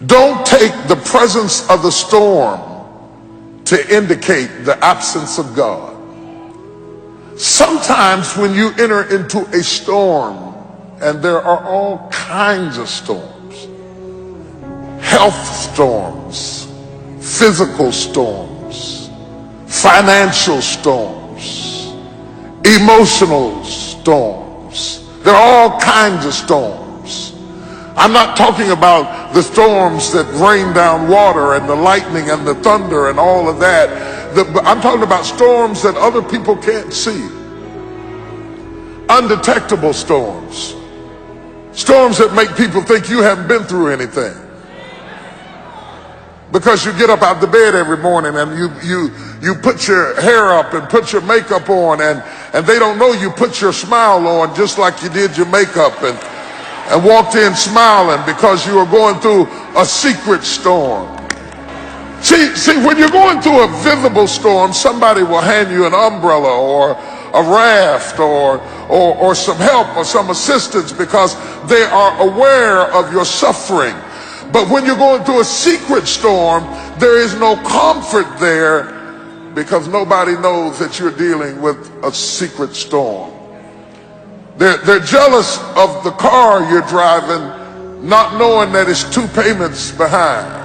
Don't take the presence of the storm to indicate the absence of God. Sometimes when you enter into a storm, and there are all kinds of storms, health storms, physical storms, financial storms, emotional storms. There are all kinds of storms. I'm not talking about the storms that rain down water and the lightning and the thunder and all of that. I'm talking about storms that other people can't see. Undetectable storms. Storms that make people think you haven't been through anything. Because you get up out the bed every morning and you put your hair up and put your makeup on, and they don't know you put your smile on just like you did your makeup, and walked in smiling because you were going through a secret storm. See, when you're going through a visible storm, somebody will hand you an umbrella or a raft or some help or some assistance because they are aware of your suffering. But when you're going through a secret storm, there is no comfort there because nobody knows that you're dealing with a secret storm. They're jealous of the car you're driving, not knowing that it's 2 payments behind.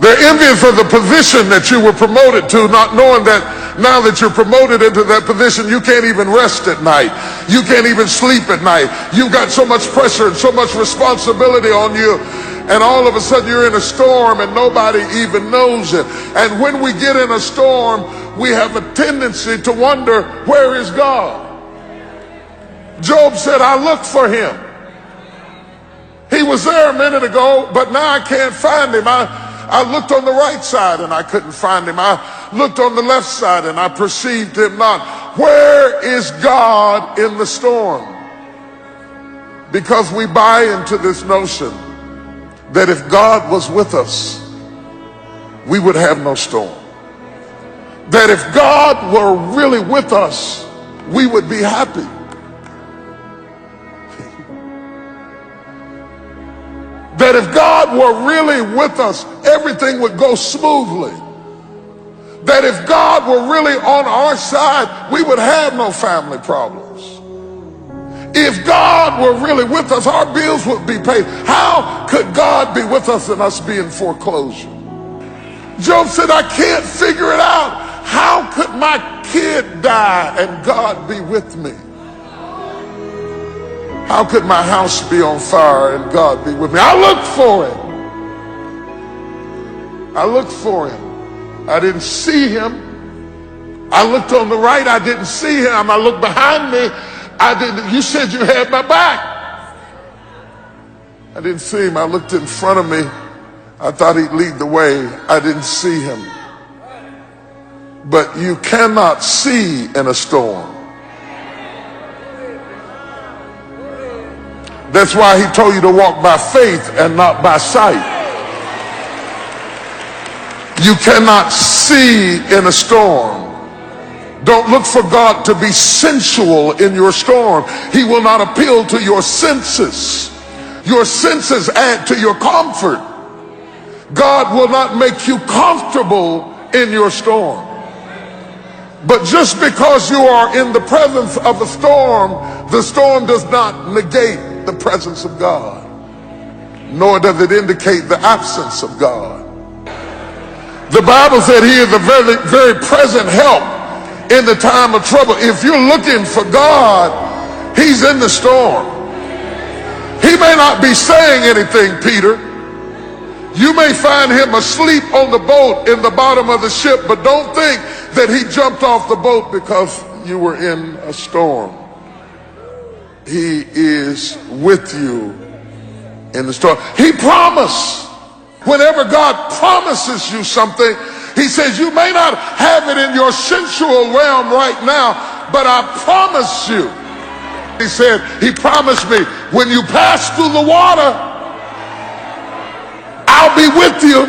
They're envious of the position that you were promoted to, not knowing that now that you're promoted into that position, you can't even rest at night. You can't even sleep at night. You've got so much pressure and so much responsibility on you. And all of a sudden you're in a storm and nobody even knows it. And when we get in a storm, we have a tendency to wonder, where is God? Job said, I looked for him. He was there a minute ago, but now I can't find him. I looked on the right side and I couldn't find him. I looked on the left side and I perceived him not. Where is God in the storm? Because we buy into this notion that if God was with us, we would have no storm. That if God were really with us, we would be happy. That if God were really with us, everything would go smoothly. That if God were really on our side, we would have no family problems. If God were really with us, our bills would be paid. How could God be with us and us be in foreclosure? Job said, I can't figure it out. How could my kid die and God be with me? How could my house be on fire and God be with me? I looked for him. I looked for him. I didn't see him. I looked on the right. I didn't see him. I looked behind me. I didn't. You said you had my back. I didn't see him. I looked in front of me. I thought he'd lead the way. I didn't see him. But you cannot see in a storm. That's why he told you to walk by faith and not by sight. You cannot see in a storm. Don't look for God to be sensual in your storm. He will not appeal to your senses. Your senses add to your comfort. God will not make you comfortable in your storm. But just because you are in the presence of the storm does not negate the presence of God, nor does it indicate the absence of God. The Bible said he is a very, very present help in the time of trouble. If you're looking for God, he's in the storm. He may not be saying anything, Peter. You may find him asleep on the boat in the bottom of the ship, but don't think that he jumped off the boat because you were in a storm. He is with you in the storm. He promised. Whenever God promises you something, he says, you may not have it in your sensual realm right now, but I promise you. He said, he promised me, when you pass through the water, I'll be with you.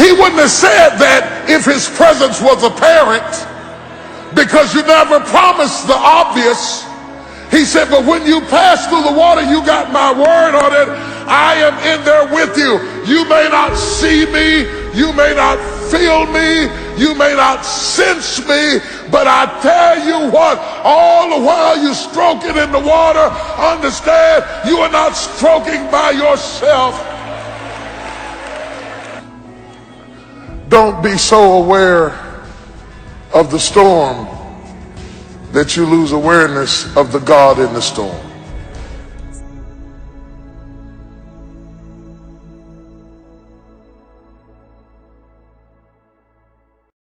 He wouldn't have said that if his presence was apparent, because you never promised the obvious. He said, but when you pass through the water, you got my word on it. I am in there with you. You may not see me. You may not feel me. You may not sense me. But I tell you what, all the while you're stroking in the water, understand you are not stroking by yourself. Don't be so aware of the storm that you lose awareness of the God in the storm.